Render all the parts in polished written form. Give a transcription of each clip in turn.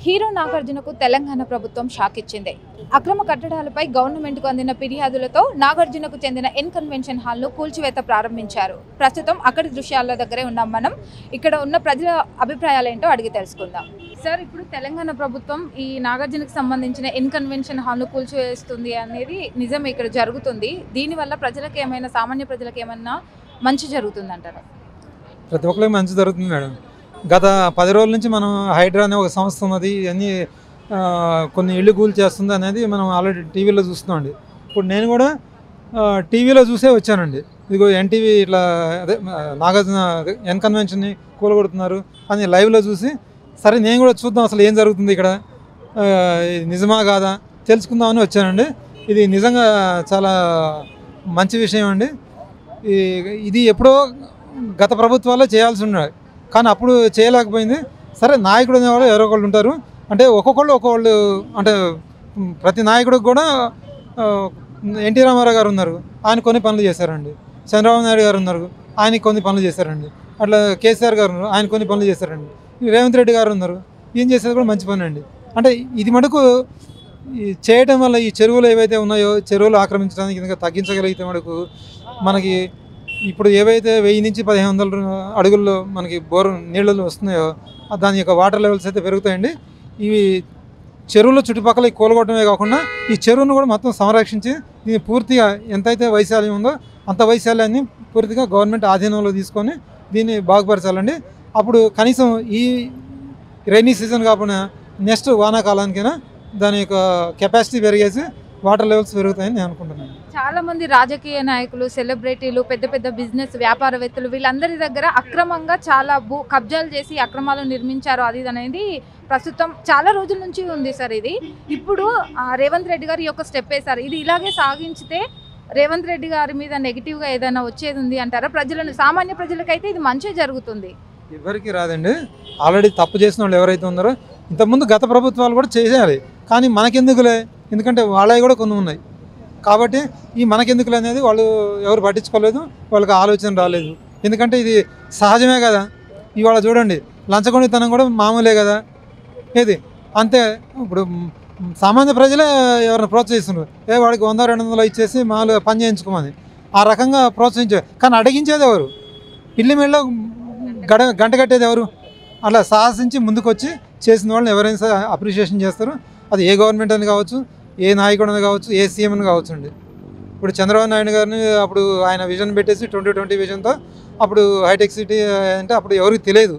Hero నాగార్జునకు Telangana ప్రభుత్వం shock ఇచ్చింది. అక్రమ కట్టడాలపై గవర్నమెంట్కు అందిన ఫిర్యాదులతో నాగార్జునకు చెందిన ఎన్ కన్వెన్షన్ హాల్ను కూల్చివేత ప్రారంభించారు. ప్రస్తుతం అక్కడి దృశ్యాల దగ్గరే ఉన్నాం మనం. ఇక్కడ ఉన్న ప్రజల అభిప్రాయాలు ఏంటో అడిగి తెలుసుకుందాం. సార్, ఇప్పుడు తెలంగాణ ప్రభుత్వం ఈ నాగార్జునకు సంబంధించిన ఎన్ కన్వెన్షన్ హాల్ను కూల్చివేస్తుంది అనేది నిజం, ఇక్కడ జరుగుతుంది. దీనివల్ల ప్రజలకు ఏమైనా, సామాన్య ప్రజలకు ఏమైనా మంచి జరుగుతుందంటారా? ప్రతి ఒక్కరికి మంచి జరుగుతుంది మేడం. గత 10 రోజుల నుంచి మనం హైడ్రా అనే ఒక సంస్థ ఉన్నది, అన్నీ కొన్ని ఇళ్ళు కూల్ చేస్తుంది అనేది మనం ఆల్రెడీ టీవీలో చూస్తున్నామండి. ఇప్పుడు నేను కూడా టీవీలో చూసే వచ్చానండి. ఇదిగో ఎన్టీవీ ఇట్లా అదే నాగార్జున ఎన్ కన్వెన్షన్ని కూలగొడుతున్నారు అని లైవ్లో చూసి, సరే నేను కూడా చూద్దాం అసలు ఏం జరుగుతుంది ఇక్కడ, నిజమా కాదా తెలుసుకుందామని వచ్చానండి. ఇది నిజంగా చాలా మంచి విషయం అండి. ఇది ఎప్పుడో గత ప్రభుత్వాల్లో చేయాల్సి ఉన్నాయి, కానీ అప్పుడు చేయలేకపోయింది. సరే, నాయకుడు అనేవాళ్ళు ఎవరో ఒకళ్ళు ఉంటారు, అంటే ఒక్కొక్కళ్ళు అంటే ప్రతి నాయకుడికి కూడా ఎన్టీ రామారావు గారు ఉన్నారు, ఆయన కొన్ని పనులు చేశారండి. చంద్రబాబు నాయుడు గారు ఉన్నారు, ఆయన కొన్ని పనులు చేశారండి. అట్లా కేసీఆర్ గారు ఉన్నారు, ఆయన కొన్ని పనులు చేశారండి. రేవంత్ రెడ్డి గారు ఉన్నారు, ఏం చేసేది కూడా మంచి పని అండి. అంటే ఇది మటుకు చేయడం వల్ల ఈ చెరువులు ఏవైతే ఉన్నాయో, చెరువులు ఆక్రమించడానికి ఇంకా తగ్గించగలిగితే మటుకు మనకి ఇప్పుడు ఏవైతే 1000 నుంచి 1500 అడుగుల్లో మనకి బోరు నీళ్ళు వస్తున్నాయో దాని యొక్క వాటర్ లెవెల్స్ అయితే పెరుగుతాయండి. ఇవి చెరువుల చుట్టుపక్కల కూలగొట్టడమే కాకుండా ఈ చెరువును కూడా మొత్తం సంరక్షించి దీన్ని పూర్తిగా ఎంతైతే వైశాల్యం ఉందో అంత వైశాల్యాన్ని పూర్తిగా గవర్నమెంట్ ఆధీనంలో తీసుకొని దీన్ని బాగుపరచాలండి. అప్పుడు కనీసం ఈ రైనీ సీజన్ కాకుండా నెక్స్ట్ వానాకాలానికైనా దాని యొక్క కెపాసిటీ పెరిగేసి వాటర్ లెవెల్స్ పెరుగుతాయని నేను అనుకుంటున్నాను. చాలా మంది రాజకీయ నాయకులు, సెలబ్రిటీలు, పెద్ద పెద్ద బిజినెస్ వ్యాపారవేత్తలు వీళ్ళందరి దగ్గర అక్రమంగా చాలా కబ్జాలు చేసి అక్రమాలు నిర్మించారు. అది అనేది ప్రస్తుతం చాలా రోజుల నుంచి ఉంది సార్. ఇది ఇప్పుడు రేవంత్ రెడ్డి గారు ఈ యొక్క స్టెప్ వేశారు. ఇది ఇలాగే సాగించితే రేవంత్ రెడ్డి గారి మీద నెగిటివ్గా ఏదైనా వచ్చేది ఉంది అంటారా? ప్రజలను, సామాన్య ప్రజలకైతే ఇది మంచి జరుగుతుంది. ఎవరికి రాదండి. ఆల్రెడీ తప్పు చేసిన వాళ్ళు ఎవరైతే ఉన్నారో ఇంతకుముందు గత ప్రభుత్వాలు కూడా చేయాలి, కానీ మనకెందుకులే, ఎందుకంటే వాళ్ళవి కూడా కొన్ని ఉన్నాయి కాబట్టి ఈ మనకెందుకులే అనేది వాళ్ళు ఎవరు పట్టించుకోలేదు, వాళ్ళకి ఆలోచన రాలేదు. ఎందుకంటే ఇది సహజమే కదా. ఇవాళ చూడండి, లంచగొండితనం కూడా మామూలే కదా. ఏది అంతే, ఇప్పుడు సామాన్య ప్రజలే ఎవరిని ప్రోత్సహిస్తున్నారు, వాడికి 100-200 ఇచ్చేసి మామూలుగా పని చేయించుకోమని ఆ రకంగా ప్రోత్సహించారు. కానీ అడిగించేది ఎవరు? పిల్లి మెళ్ళలో గంట కట్టేది ఎవరు? అలా సాహసించి ముందుకు వచ్చి చేసిన వాళ్ళని ఎవరైనా సరే అప్రిషియేషన్ చేస్తారు. అది ఏ గవర్నమెంట్ అని కావచ్చు, ఏ నాయకుడు అని కావచ్చు, ఏ సీఎం అని కావచ్చు అండి. ఇప్పుడు చంద్రబాబు నాయుడు గారిని అప్పుడు ఆయన విజన్ పెట్టేసి 2020 విజన్తో అప్పుడు హైటెక్ సిటీ అంటే అప్పుడు ఎవరికి తెలియదు.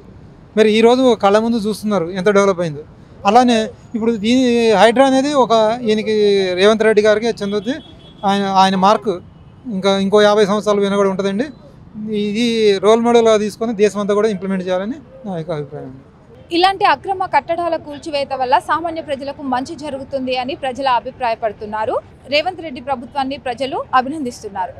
మరి ఈరోజు కళ్ళ ముందు చూస్తున్నారు ఎంత డెవలప్ అయిందో. అలానే ఇప్పుడు దీని హైడ్రా అనేది ఒక ఈయనకి రేవంత్ రెడ్డి గారికి చెందుతుంది. ఆయన మార్కు ఇంకో 50 సంవత్సరాలు విన కూడా ఉంటుందండి. ఇది రోల్ మోడల్గా తీసుకొని దేశం అంతా కూడా ఇంప్లిమెంట్ చేయాలని నా యొక్క అభిప్రాయం. ఇలాంటి అక్రమ కట్టడాల కూల్చివేత వల్ల సామాన్య ప్రజలకు మంచి జరుగుతుంది అని ప్రజలు అభిప్రాయపడుతున్నారు. రేవంత్ రెడ్డి ప్రభుత్వాన్ని ప్రజలు అభినందిస్తున్నారు.